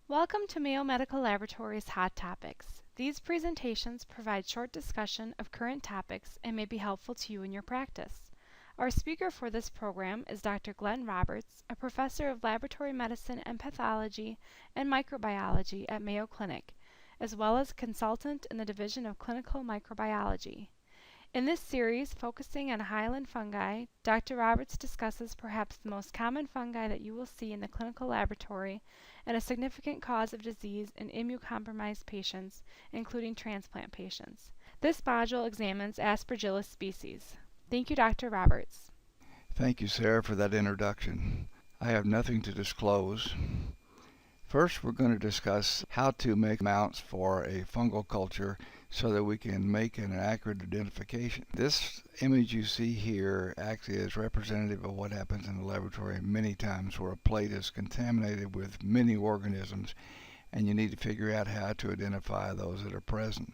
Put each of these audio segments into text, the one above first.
Welcome to Mayo Medical Laboratories Hot Topics. These presentations provide short discussion of current topics and may be helpful to you in your practice. Our speaker for this program is Dr. Glen Roberts, a professor of laboratory medicine and pathology and microbiology at Mayo Clinic, as well as consultant in the Division of Clinical Microbiology. In this series, focusing on hyaline fungi, Dr. Roberts discusses perhaps the most common fungi that you will see in the clinical laboratory and a significant cause of disease in immunocompromised patients, including transplant patients. This module examines Aspergillus species. Thank you, Dr. Roberts. Thank you, Sarah, for that introduction. I have nothing to disclose. First, we're going to discuss how to make mounts for a fungal culture so that we can make an accurate identification. This image you see here actually is representative of what happens in the laboratory many times, where a plate is contaminated with many organisms and you need to figure out how to identify those that are present.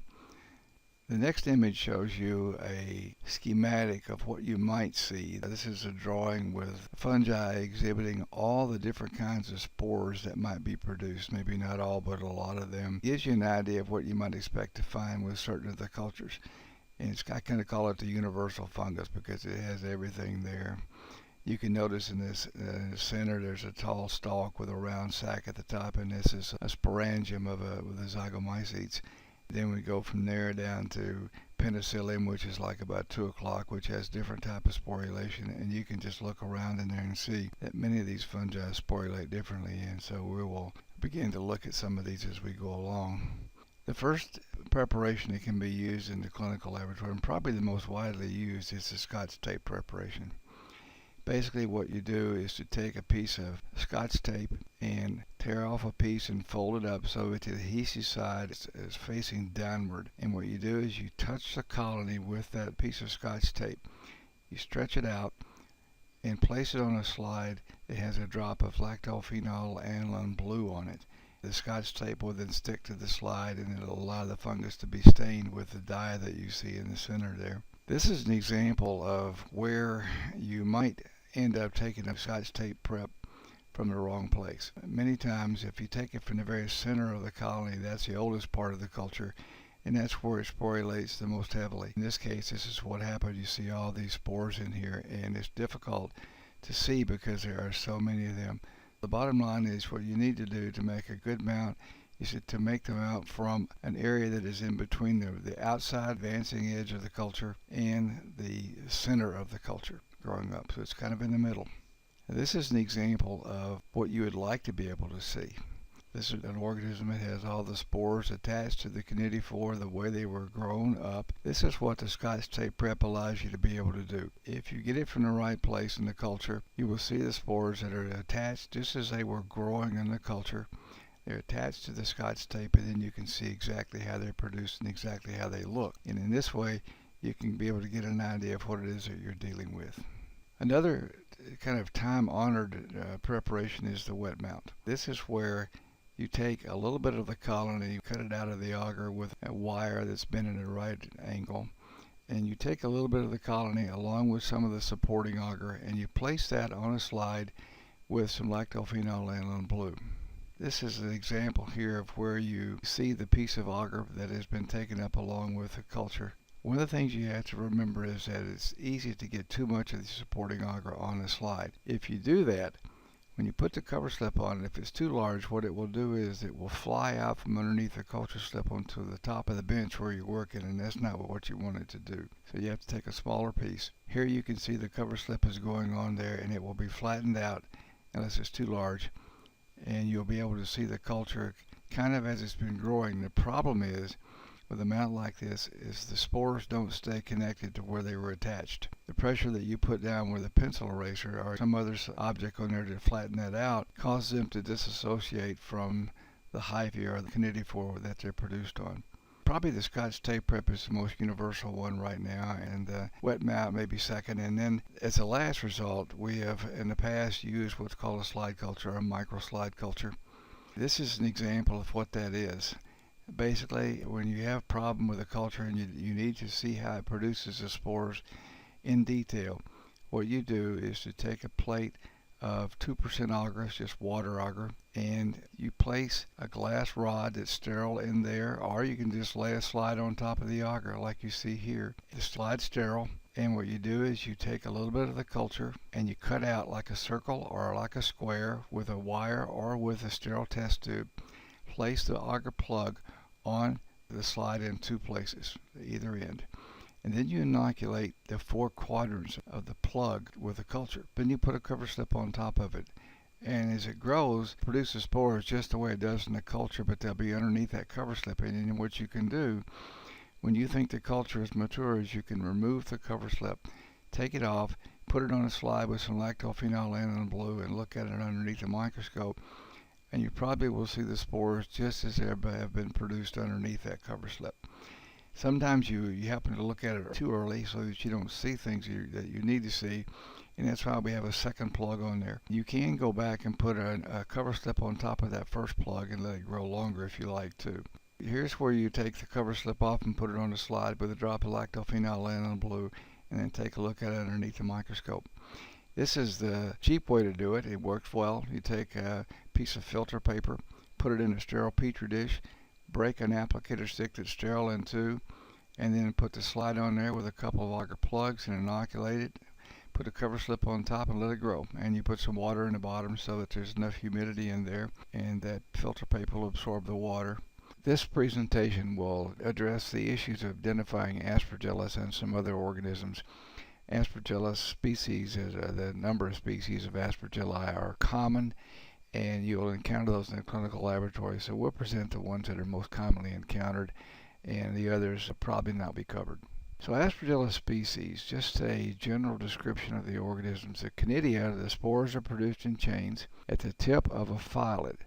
The next image shows you a schematic of what you might see. This is a drawing with fungi exhibiting all the different kinds of spores that might be produced. Maybe not all, but a lot of them. It gives you an idea of what you might expect to find with certain of the cultures. And I kind of call it the universal fungus because it has everything there. You can notice in the center there's a tall stalk with a round sac at the top, and this is a sporangium with the zygomycetes. Then we go from there down to penicillium, which is like about 2 o'clock, which has different type of sporulation, and you can just look around in there and see that many of these fungi sporulate differently, and so we will begin to look at some of these as we go along. The first preparation that can be used in the clinical laboratory, and probably the most widely used, is the Scotch tape preparation. Basically what you do is to take a piece of Scotch tape and tear off a piece and fold it up so that the adhesive side is facing downward. And what you do is you touch the colony with that piece of Scotch tape. You stretch it out and place it on a slide that has a drop of lactophenol blue on it. The Scotch tape will then stick to the slide, and it'll allow the fungus to be stained with the dye that you see in the center there. This is an example of where you might end up taking a Scotch tape prep from the wrong place. Many times, if you take it from the very center of the colony, that's the oldest part of the culture, and that's where it sporulates the most heavily. In this case, this is what happened. You see all these spores in here, and it's difficult to see because there are so many of them. The bottom line is what you need to do to make a good mount is to make them out from an area that is in between the outside advancing edge of the culture and the center of the culture growing up. So it's kind of in the middle. Now, this is an example of what you would like to be able to see. This is an organism that has all the spores attached to the cnidophore the way they were grown up. This is what the Scotch tape prep allows you to be able to do. If you get it from the right place in the culture, you will see the spores that are attached just as they were growing in the culture. They're attached to the Scotch tape, and then you can see exactly how they're produced and exactly how they look. And in this way, you can be able to get an idea of what it is that you're dealing with. Another kind of time-honored preparation is the wet mount. This is where you take a little bit of the colony, cut it out of the agar with a wire that's bent at a right angle, and you take a little bit of the colony along with some of the supporting agar, and you place that on a slide with some lactophenol blue. This is an example here of where you see the piece of agar that has been taken up along with the culture. One of the things you have to remember is that it's easy to get too much of the supporting agar on the slide. If you do that, when you put the cover slip on, if it's too large, what it will do is it will fly out from underneath the culture slip onto the top of the bench where you're working, and that's not what you want it to do. So you have to take a smaller piece. Here you can see the cover slip is going on there, and it will be flattened out unless it's too large, and you'll be able to see the culture kind of as it's been growing. The problem is with a mount like this is the spores don't stay connected to where they were attached. The pressure that you put down with a pencil eraser or some other object on there to flatten that out causes them to disassociate from the hyphae or the cnidophore that they're produced on. Probably the Scotch tape prep is the most universal one right now, and the wet mount may be second. And then as a last result, we have in the past used what's called a slide culture, a microslide culture. This is an example of what that is. Basically, when you have a problem with a culture and you need to see how it produces the spores in detail, what you do is to take a plate of 2% agar, just water agar, and you place a glass rod that's sterile in there, or you can just lay a slide on top of the agar like you see here. The slide's sterile, and what you do is you take a little bit of the culture and you cut out like a circle or like a square with a wire or with a sterile test tube. Place the agar plug on the slide in two places, either end. And then you inoculate the four quadrants of the plug with the culture. Then you put a cover slip on top of it. And as it grows, it produces spores just the way it does in the culture, but they'll be underneath that cover slip. And what you can do, when you think the culture is mature, is you can remove the cover slip, take it off, put it on a slide with some lactophenol blue, and look at it underneath the microscope. And you probably will see the spores just as they have been produced underneath that cover slip. Sometimes you happen to look at it too early so that you don't see things that you need to see, and that's why we have a second plug on there. You can go back and put a cover slip on top of that first plug and let it grow longer if you like to. Here's where you take the cover slip off and put it on the slide with a drop of lactophenol blue, and then take a look at it underneath the microscope. This is the cheap way to do it. It works well. You take a piece of filter paper, put it in a sterile petri dish, break an applicator stick that's sterile in two, and then put the slide on there with a couple of agar plugs and inoculate it. Put a cover slip on top and let it grow. And you put some water in the bottom so that there's enough humidity in there, and that filter paper will absorb the water. This presentation will address the issues of identifying Aspergillus and some other organisms. Aspergillus species, the number of species of Aspergilli are common, and you'll encounter those in the clinical laboratory. So we'll present the ones that are most commonly encountered, and the others will probably not be covered. So Aspergillus species, just a general description of the organisms. The conidia, the spores are produced in chains at the tip of a phyllid.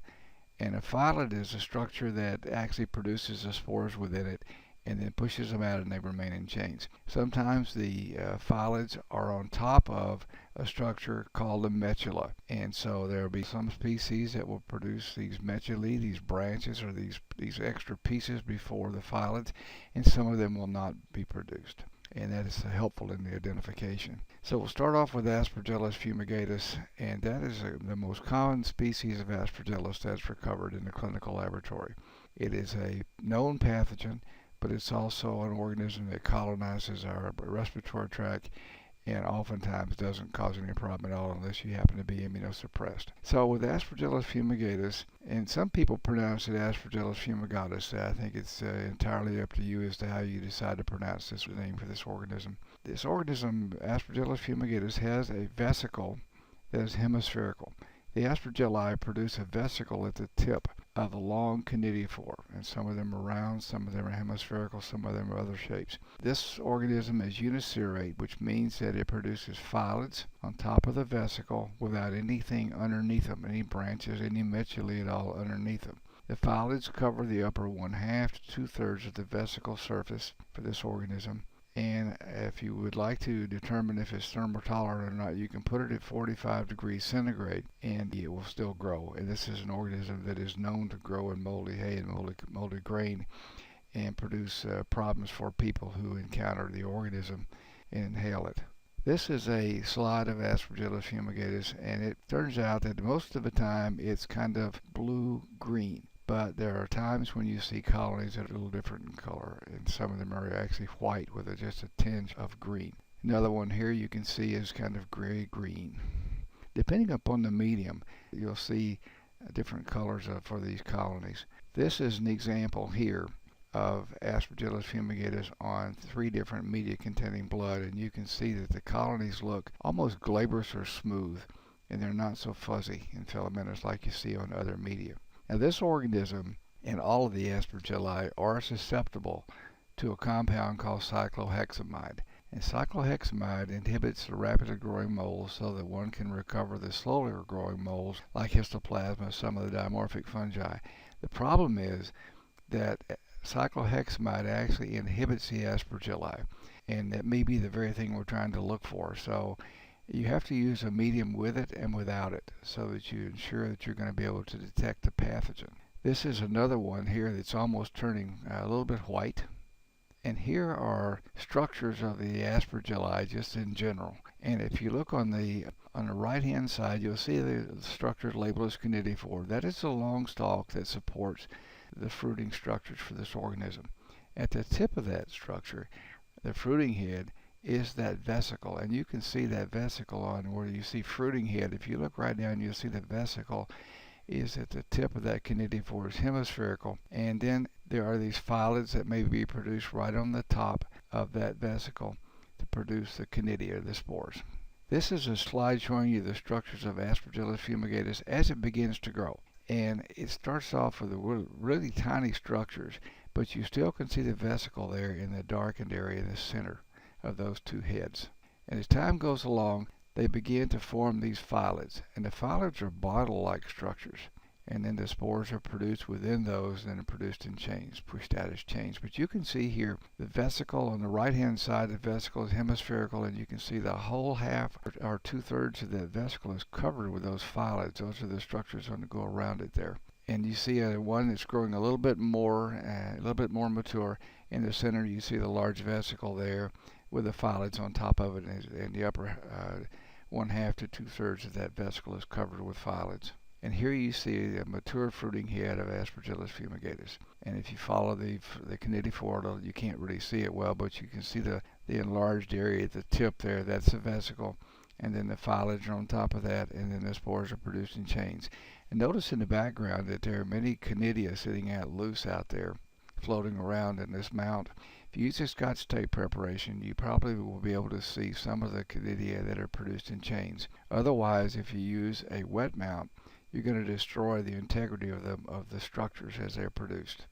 And a phyllid is a structure that actually produces the spores within it and then pushes them out, and they remain in chains. Sometimes the phyllids are on top of a structure called a metula, and so there will be some species that will produce these metulae, these branches or these extra pieces before the phyllids, and some of them will not be produced, and that is helpful in the identification. So we'll start off with Aspergillus fumigatus, and that is the most common species of Aspergillus that's recovered in the clinical laboratory. It is a known pathogen, but it's also an organism that colonizes our respiratory tract and oftentimes doesn't cause any problem at all unless you happen to be immunosuppressed. So with Aspergillus fumigatus, and some people pronounce it Aspergillus fumigatus. I think it's entirely up to you as to how you decide to pronounce this name for this organism. This organism, Aspergillus fumigatus, has a vesicle that is hemispherical. The Aspergilli produce a vesicle at the tip of a long conidiophore, and some of them are round, some of them are hemispherical, some of them are other shapes. This organism is unicerate, which means that it produces phyllids on top of the vesicle without anything underneath them, any branches, any metulae at all underneath them. The phyllids cover the upper 1/2 to 2/3 of the vesicle surface for this organism. And if you would like to determine if it's thermotolerant or not, you can put it at 45 degrees centigrade and it will still grow. And this is an organism that is known to grow in moldy hay and moldy grain and produce problems for people who encounter the organism and inhale it. This is a slide of Aspergillus fumigatus, and it turns out that most of the time it's kind of blue-green. But there are times when you see colonies that are a little different in color, and some of them are actually white with just a tinge of green. Another one here you can see is kind of gray-green. Depending upon the medium, you'll see different colors for these colonies. This is an example here of Aspergillus fumigatus on 3 different media containing blood, and you can see that the colonies look almost glabrous or smooth, and they're not so fuzzy and filamentous like you see on other media. Now this organism and all of the Aspergilli are susceptible to a compound called cyclohexamide. And cyclohexamide inhibits the rapidly growing molds so that one can recover the slowly growing molds like histoplasma, some of the dimorphic fungi. The problem is that cyclohexamide actually inhibits the Aspergilli, and that may be the very thing we're trying to look for. So you have to use a medium with it and without it so that you ensure that you're going to be able to detect the pathogen. This is another one here that's almost turning a little bit white. And here are structures of the Aspergilli just in general. And if you look on the On the right-hand side, you'll see the structure labeled as kinetophore. That is the long stalk that supports the fruiting structures for this organism. At the tip of that structure, the fruiting head, is that vesicle, and you can see that vesicle on where you see fruiting head. If you look right down, you'll see the vesicle is at the tip of that kinetophore, is hemispherical, and then there are these phyllodes that may be produced right on the top of that vesicle to produce the conidia, the spores. This is a slide showing you the structures of Aspergillus fumigatus as it begins to grow. And it starts off with really tiny structures, but you still can see the vesicle there in the darkened area in the center of those two heads. And as time goes along, they begin to form these phyllodes. And the phyllodes are bottle-like structures. And then the spores are produced within those and are produced in chains, push-status chains. But you can see here the vesicle on the right-hand side. The vesicle is hemispherical, and you can see the whole half or two-thirds of that vesicle is covered with those phyllodes. Those are the structures going to go around it there. And you see one that's growing a little bit more mature. In the center, you see the large vesicle there with the phyllodes on top of it, and the upper one half to two-thirds of that vesicle is covered with phyllodes. And here you see the mature fruiting head of Aspergillus fumigatus. And if you follow the kinetophore, you can't really see it well, but you can see the enlarged area at the tip there. That's the vesicle. And then the phyllodes are on top of that, and then the spores are produced in chains. And notice in the background that there are many conidia sitting out loose out there, floating around in this mount. If you use a Scotch tape preparation, you probably will be able to see some of the conidia that are produced in chains. Otherwise, if you use a wet mount, you're going to destroy the integrity of the structures as they're produced.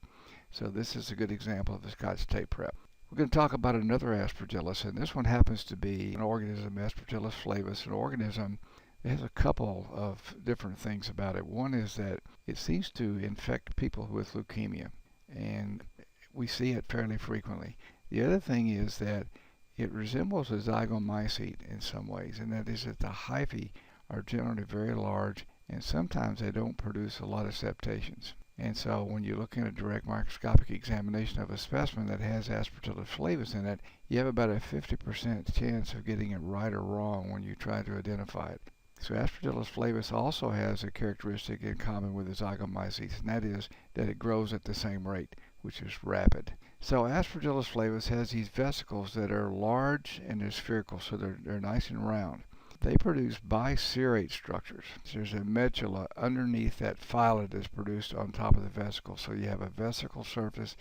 So this is a good example of a Scotch tape prep. We're going to talk about another Aspergillus, and this one happens to be an organism, Aspergillus flavus, an organism that has a couple of different things about it. One is that it seems to infect people with leukemia, and we see it fairly frequently. The other thing is that it resembles a zygomycete in some ways, and that is that the hyphae are generally very large, and sometimes they don't produce a lot of septations. And so when you're looking at a direct microscopic examination of a specimen that has Aspergillus flavus in it, you have about a 50% chance of getting it right or wrong when you try to identify it. So Aspergillus flavus also has a characteristic in common with the zygomycetes, and that is that it grows at the same rate, which is rapid. So Aspergillus flavus has these vesicles that are large and they're spherical, so they're nice and round. They produce biserrate structures. There's a medulla underneath that phylloid that's produced on top of the vesicle. So you have a vesicle surface,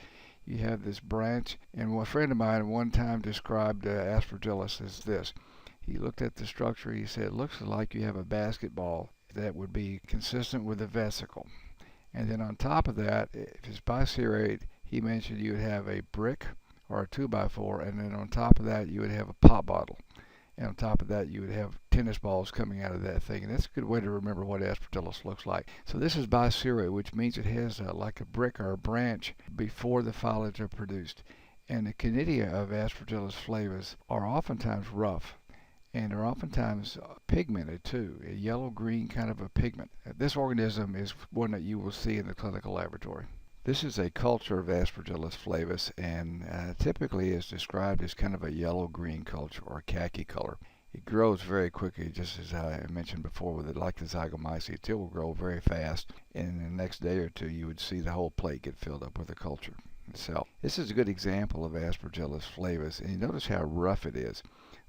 you have this branch, and a friend of mine one time described Aspergillus as this. He looked at the structure, he said, it looks like you have a basketball that would be consistent with the vesicle. And then on top of that, if it's biserrate, he mentioned you would have a brick or a 2x4, and then on top of that you would have a pop bottle. And on top of that, you would have tennis balls coming out of that thing. And that's a good way to remember what Aspergillus looks like. So this is biserrate, which means it has like a brick or a branch before the phyllodes are produced. And the conidia of Aspergillus flavus are oftentimes rough. And they're oftentimes pigmented too, a yellow-green kind of a pigment. This organism is one that you will see in the clinical laboratory. This is a culture of Aspergillus flavus, and typically is described as kind of a yellow-green culture or a khaki color. It grows very quickly, just as I mentioned before, with it like the zygomycetes. It will grow very fast, and in the next day or two, you would see the whole plate get filled up with the culture itself. This is a good example of Aspergillus flavus, and you notice how rough it is.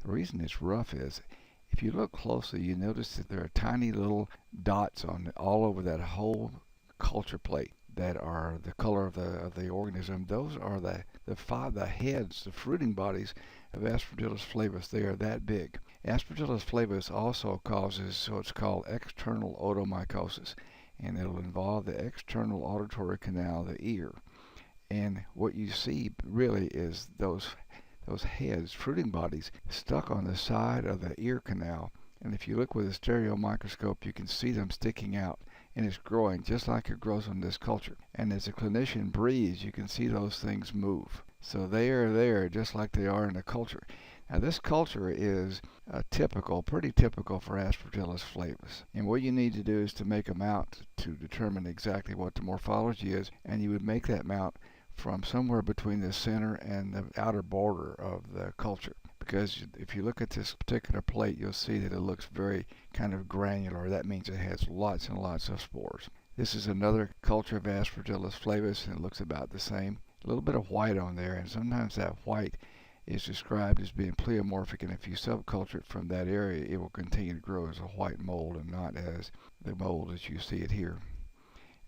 The reason it's rough is, if you look closely, you notice that there are tiny little dots on all over that whole culture plate that are the color of the organism. Those are the heads, the fruiting bodies of Aspergillus flavus. They are that big. Aspergillus flavus also causes what's called external odomycosis, and it'll involve the external auditory canal, the ear. And what you see really is those heads, fruiting bodies, stuck on the side of the ear canal. And if you look with a stereo microscope, you can see them sticking out. And it's growing just like it grows on this culture. And as a clinician breathes, you can see those things move. So they are there just like they are in the culture. Now this culture is pretty typical for Aspergillus flavus. And what you need to do is to make a mount to determine exactly what the morphology is. And you would make that mount from somewhere between the center and the outer border of the culture, because if you look at this particular plate, you'll see that it looks very kind of granular. That means it has lots and lots of spores. This is another culture of Aspergillus flavus, and it looks about the same. A little bit of white on there, and sometimes that white is described as being pleomorphic, and if you subculture it from that area, it will continue to grow as a white mold and not as the mold as you see it here.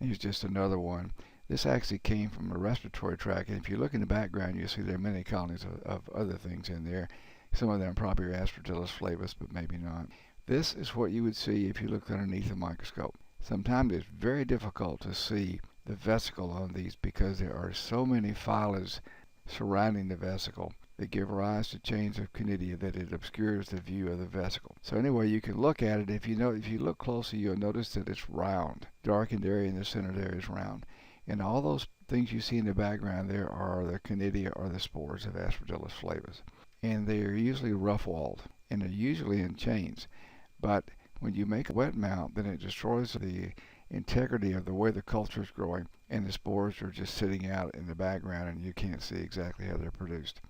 And here's just another one. This actually came from the respiratory tract, and if you look in the background, you'll see there are many colonies of other things in there. Some of them probably are Aspergillus flavus, but maybe not. This is what you would see if you looked underneath a microscope. Sometimes it's very difficult to see the vesicle on these because there are so many phylids surrounding the vesicle that give rise to chains of conidia that it obscures the view of the vesicle. So anyway, you can look at it. If you look closely, you'll notice that it's round. Darkened area in the center there is round. And all those things you see in the background there are the conidia or the spores of Aspergillus flavus. And they are usually rough-walled, and they're usually in chains. But when you make a wet mount, then it destroys the integrity of the way the culture is growing, and the spores are just sitting out in the background, and you can't see exactly how they're produced.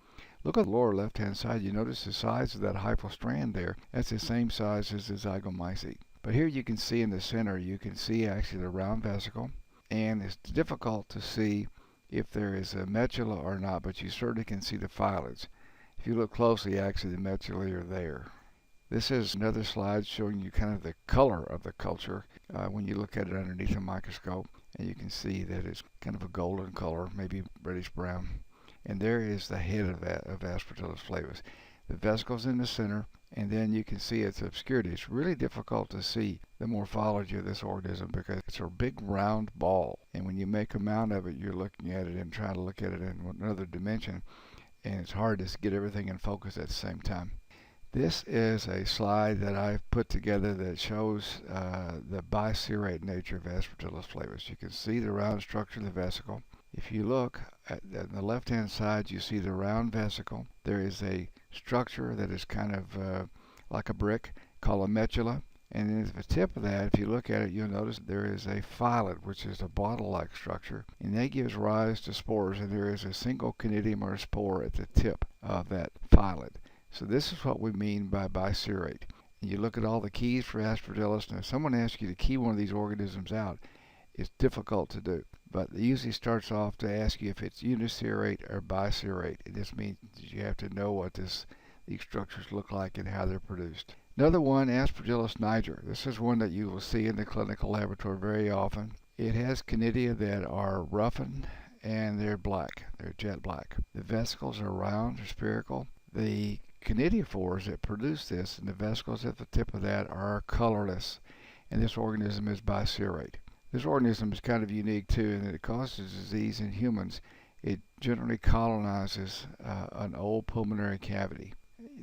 Look at the lower left-hand side. You notice the size of that hyphal strand there. That's the same size as the zygomycete. But here you can see in the center, you can see actually the round vesicle. And it's difficult to see if there is a metula or not, but you certainly can see the phylids. If you look closely, actually the metulae are there. This is another slide showing you kind of the color of the culture when you look at it underneath a microscope, and you can see that it's kind of a golden color, maybe reddish brown. And there is the head of Aspergillus flavus. The vesicle's in the center, and then you can see its obscurity. It's really difficult to see the morphology of this organism because it's a big round ball, and when you make a mount of it, you're looking at it and trying to look at it in another dimension, and it's hard to get everything in focus at the same time. This is a slide that I've put together that shows the biserrate nature of Aspergillus flavus. You can see the round structure of the vesicle. If you look at the left-hand side, you see the round vesicle. There is a structure that is kind of like a brick called a metula. And at the tip of that, if you look at it, you'll notice there is a phylid, which is a bottle-like structure. And that gives rise to spores, and there is a single conidium or spore at the tip of that phylid. So this is what we mean by biserrate. And you look at all the keys for Aspergillus. Now, if someone asks you to key one of these organisms out, it's difficult to do. But it usually starts off to ask you if it's uniserrate or biserrate. It just means you have to know what these structures look like and how they're produced. Another one, Aspergillus niger. This is one that you will see in the clinical laboratory very often. It has conidia that are roughened and they're black. They're jet black. The vesicles are round or spherical. The conidiophores that produce this and the vesicles at the tip of that are colorless, and this organism is biserrate. This organism is kind of unique too in that it causes disease in humans. It generally colonizes an old pulmonary cavity.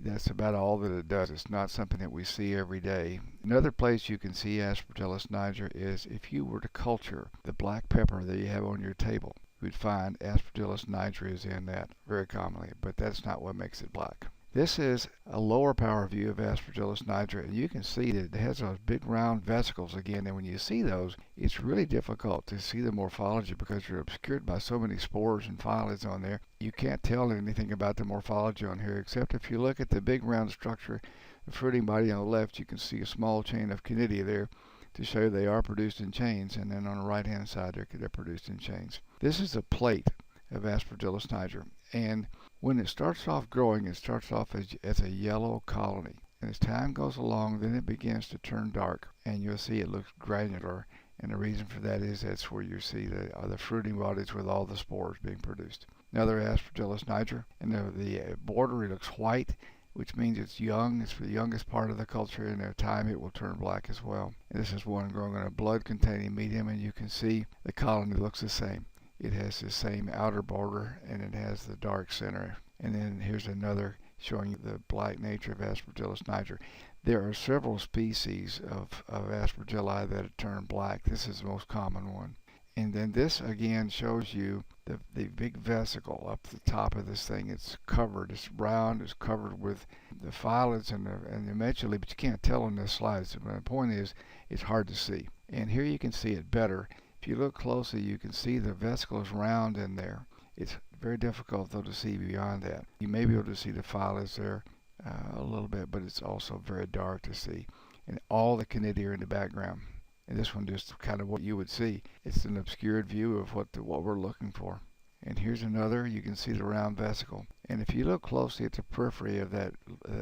That's about all that it does. It's not something that we see every day. Another place you can see Aspergillus niger is if you were to culture the black pepper that you have on your table. You'd find Aspergillus niger is in that very commonly, but that's not what makes it black. This is a lower power view of Aspergillus niger, and you can see that it has those big round vesicles again, and when you see those, it's really difficult to see the morphology because you're obscured by so many spores and phylids on there. You can't tell anything about the morphology on here, except if you look at the big round structure, the fruiting body on the left, you can see a small chain of conidia there to show they are produced in chains, and then on the right hand side, they're produced in chains. This is a plate of Aspergillus niger, and when it starts off growing, it starts off as a yellow colony. And as time goes along, then it begins to turn dark, and you'll see it looks granular. And the reason for that is that's where you see the fruiting bodies with all the spores being produced. Another Aspergillus niger, and the border looks white, which means it's young. It's the youngest part of the culture, and in time it will turn black as well. And this is one growing in a blood-containing medium, and you can see the colony looks the same. It has the same outer border, and it has the dark center. And then here's another showing you the black nature of Aspergillus niger. There are several species of Aspergilli that turn black. This is the most common one. And then this again shows you the big vesicle up the top of this thing. It's covered, it's round, it's covered with the phylids and the metulae, but you can't tell in this slide. So the point is, it's hard to see. And here you can see it better. If you look closely, you can see the vesicle is round in there. It's very difficult, though, to see beyond that. You may be able to see the phylids there, a little bit, but it's also very dark to see. And all the conidia are in the background. And this one just kind of what you would see. It's an obscured view of what we're looking for. And here's another. You can see the round vesicle. And if you look closely at the periphery of that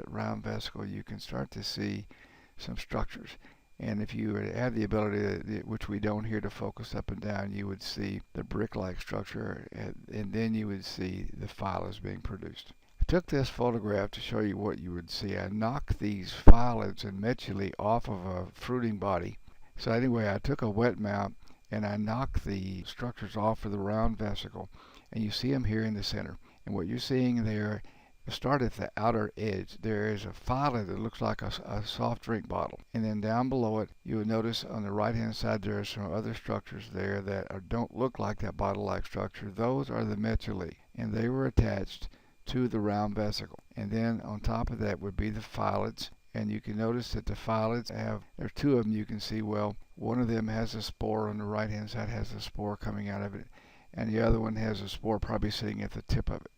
round vesicle, you can start to see some structures. And if you have the ability, which we don't here, to focus up and down, you would see the brick-like structure, and then you would see the phyllodes being produced. I took this photograph to show you what you would see. I knocked these phyllodes and medullae off of a fruiting body. So anyway, I took a wet mount and I knocked the structures off of the round vesicle, and you see them here in the center. And what you're seeing there, start at the outer edge, there is a phylloid that looks like a soft drink bottle. And then down below it, you will notice on the right hand side there are some other structures there that don't look like that bottle-like structure. Those are the medullae, and they were attached to the round vesicle. And then on top of that would be the phyllodes. And you can notice that the phyllodes there are two of them you can see well. One of them has a spore on the right hand side, has a spore coming out of it, and the other one has a spore probably sitting at the tip of it.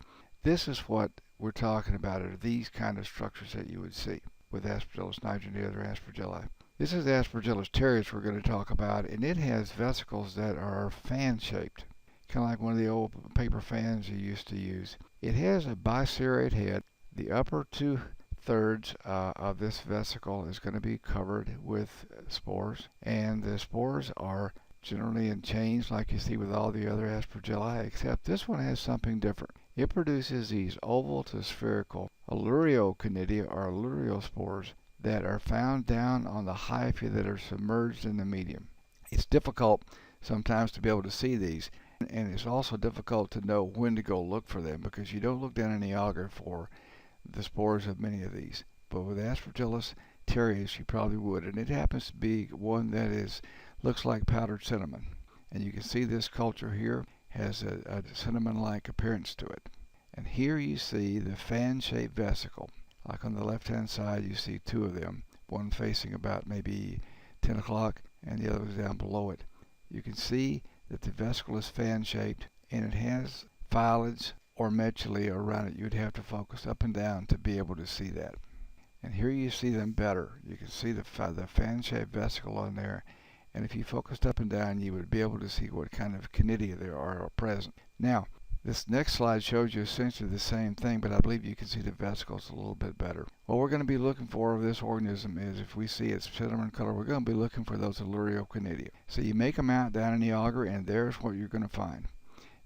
This is what we're talking about, are these kind of structures that you would see with Aspergillus niger and the other Aspergilli. This is Aspergillus terreus we're going to talk about, and it has vesicles that are fan-shaped, kind of like one of the old paper fans you used to use. It has a biserrate head. The upper two-thirds of this vesicle is going to be covered with spores, and the spores are generally in chains like you see with all the other Aspergilli, except this one has something different. It produces these oval to spherical allurioconidia or alluriospores that are found down on the hyphae that are submerged in the medium. It's difficult sometimes to be able to see these, and it's also difficult to know when to go look for them because you don't look down in the agar for the spores of many of these. But with Aspergillus terreus you probably would, and it happens to be one that looks like powdered cinnamon. And you can see this culture here has a cinnamon-like appearance to it. And here you see the fan-shaped vesicle. Like on the left-hand side, you see two of them, one facing about maybe 10 o'clock, and the other was down below it. You can see that the vesicle is fan-shaped, and it has phyllodes or medullae around it. You'd have to focus up and down to be able to see that. And here you see them better. You can see the fan-shaped vesicle on there. And if you focused up and down, you would be able to see what kind of conidia there are present. Now, this next slide shows you essentially the same thing, but I believe you can see the vesicles a little bit better. What we're going to be looking for of this organism is, if we see its cinnamon color, we're going to be looking for those allurioconidia. So you make them out down in the agar, and there's what you're going to find.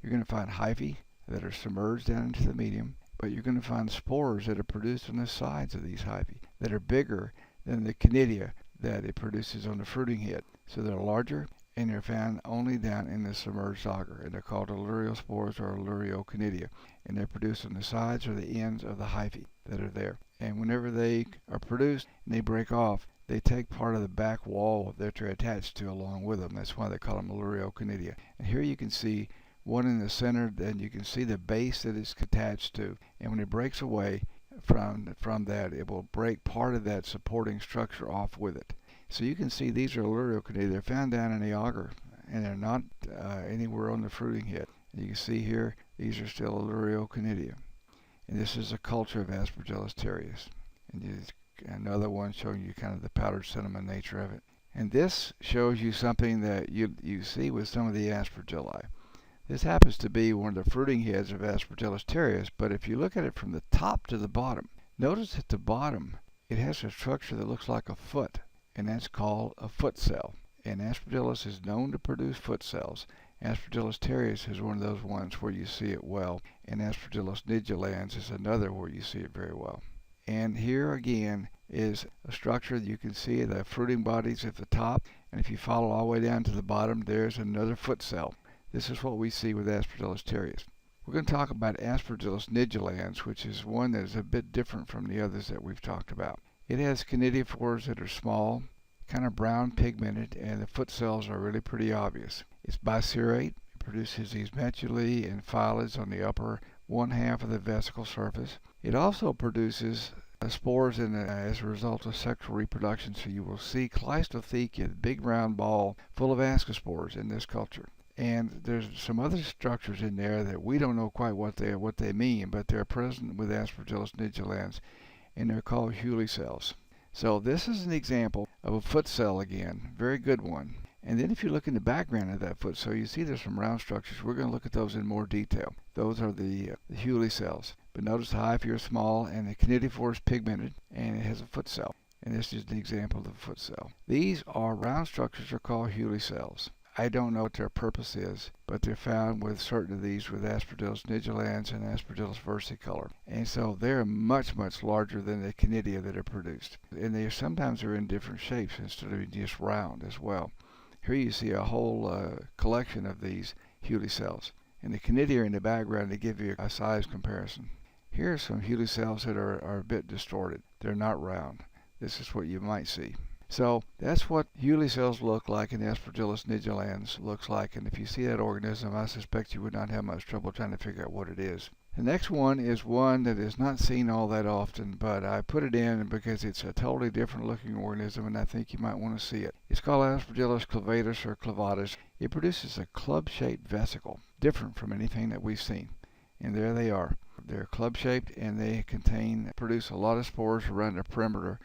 You're going to find hyphae that are submerged down into the medium, but you're going to find spores that are produced on the sides of these hyphae that are bigger than the conidia that it produces on the fruiting head. So they're larger, and they're found only down in the submerged agar, and they're called alluriospores or allurioconidia, and they're produced on the sides or the ends of the hyphae that are there. And whenever they are produced and they break off, they take part of the back wall that they're attached to along with them. That's why they call them allurioconidia. And here you can see one in the center, and you can see the base that it's attached to. And when it breaks away from that, it will break part of that supporting structure off with it. So you can see these are allurioconidia. They're found down in the agar, and they're not anywhere on the fruiting head. You can see here, these are still allurioconidia. And this is a culture of Aspergillus terreus. And another one showing you kind of the powdered cinnamon nature of it. And this shows you something that you see with some of the Aspergilli. This happens to be one of the fruiting heads of Aspergillus terreus, but if you look at it from the top to the bottom, notice at the bottom it has a structure that looks like a foot, and that's called a foot cell. And Aspergillus is known to produce foot cells. Aspergillus terreus is one of those ones where you see it well, and Aspergillus nigilans is another where you see it very well. And here again is a structure that you can see the fruiting bodies at the top, and if you follow all the way down to the bottom, there's another foot cell. This is what we see with Aspergillus terreus. We're going to talk about Aspergillus nigilans, which is one that is a bit different from the others that we've talked about. It has conidiophores that are small, kind of brown pigmented, and the foot cells are really pretty obvious. It's biserrate. It produces these medullae and phyllodes on the upper one half of the vesicle surface. It also produces spores as a result of sexual reproduction, so you will see Cleistothecia, the big round ball full of ascospores in this culture. And there's some other structures in there that we don't know quite what they mean, but they're present with Aspergillus nigilans. and they're called Hyaline cells. So this is an example of a foot cell again, very good one. And then if you look in the background of that foot cell, you see there's some round structures. We're going to look at those in more detail. Those are the Hyaline cells. But notice the hyphae are small, and the cnidophore is pigmented, and it has a foot cell. And this is an example of a foot cell. These are round structures are called Hyaline cells. I don't know what their purpose is, but they're found with certain of these with Aspergillus nigilans and Aspergillus versicolor. And so they're much, much larger than the cnidia that are produced. And they sometimes are in different shapes instead of just round as well. Here you see a whole collection of these Hyaline cells. And the cnidia are in the background to give you a size comparison. Here are some Hyaline cells that are a bit distorted. They're not round. This is what you might see. So that's what Hyaline cells look like and Aspergillus nigilans looks like. And if you see that organism, I suspect you would not have much trouble trying to figure out what it is. The next one is one that is not seen all that often, but I put it in because it's a totally different looking organism and I think you might want to see it. It's called Aspergillus clavatus or clavatus. It produces a club-shaped vesicle, different from anything that we've seen. And there they are. They're club-shaped and they produce a lot of spores around the perimeter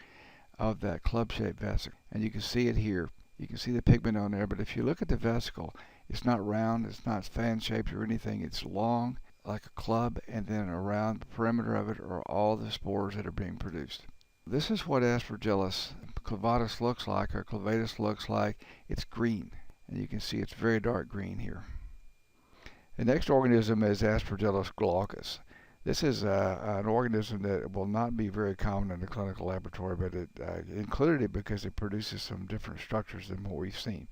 of that club-shaped vesicle. And you can see it here. You can see the pigment on there, but if you look at the vesicle, it's not round, it's not fan-shaped or anything. It's long, like a club, and then around the perimeter of it are all the spores that are being produced. This is what Aspergillus clavatus looks like, or clavatus looks like. It's green, and you can see it's very dark green here. The next organism is Aspergillus glaucus. This is an organism that will not be very common in the clinical laboratory, but it included it because it produces some different structures than what we've seen.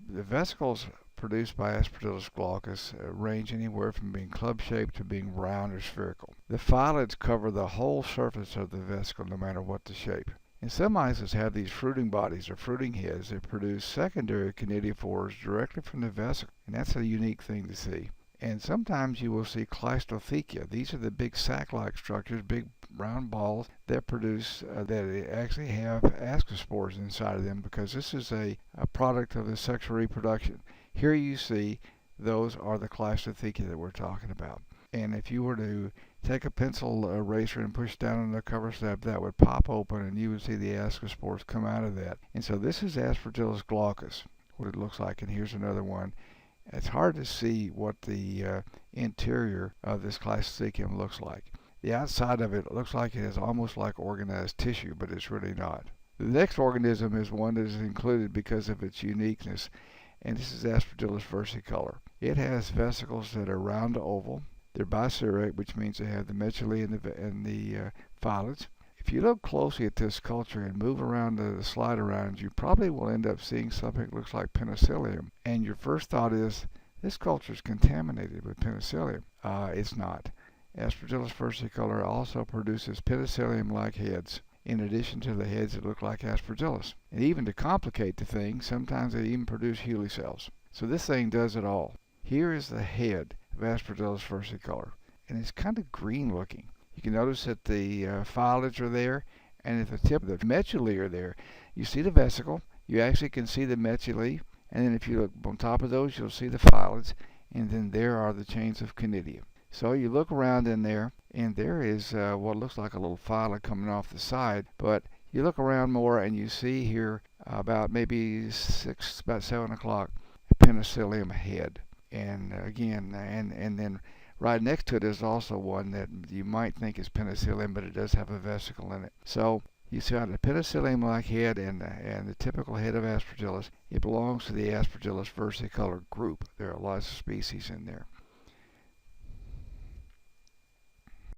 The vesicles produced by Aspergillus glaucus range anywhere from being club-shaped to being round or spherical. The phyllodes cover the whole surface of the vesicle no matter what the shape. And some islands have these fruiting bodies or fruiting heads that produce secondary cnidophores directly from the vesicle, and that's a unique thing to see. And sometimes you will see cleistothecia. These are the big sac-like structures, big round balls that produce, that actually have ascospores inside of them because this is a product of the sexual reproduction. Here you see those are the cleistothecia that we're talking about. And if you were to take a pencil eraser and push down on the cover slab, that would pop open and you would see the ascospores come out of that. And so this is Aspergillus glaucus, what it looks like. And here's another one. It's hard to see what the interior of this cleistothecium looks like. The outside of it looks like it is almost like organized tissue, but it's really not. The next organism is one that is included because of its uniqueness, and this is Aspergillus versicolor. It has vesicles that are round to oval. They're biserrate, which means they have the medullae and the phyllodes. If you look closely at this culture and move around the slide around, you probably will end up seeing something that looks like penicillium. And your first thought is, this culture is contaminated with penicillium. It's not. Aspergillus versicolor also produces penicillium-like heads, in addition to the heads that look like Aspergillus. And even to complicate the thing, sometimes they even produce Hyaline cells. So this thing does it all. Here is the head of Aspergillus versicolor, and it's kind of green looking. You can notice that the phyllodes are there, and at the tip of the medullae are there. You see the vesicle, you actually can see the medullae, and then if you look on top of those, you'll see the phyllodes, and then there are the chains of conidia. So you look around in there, and there is what looks like a little phyllo coming off the side, but you look around more, and you see here about maybe 7 o'clock, a penicillium head. And again, and then right next to it is also one that you might think is penicillium, but it does have a vesicle in it. So you see on the penicillium-like head and the typical head of Aspergillus, it belongs to the Aspergillus versicolor group. There are lots of species in there.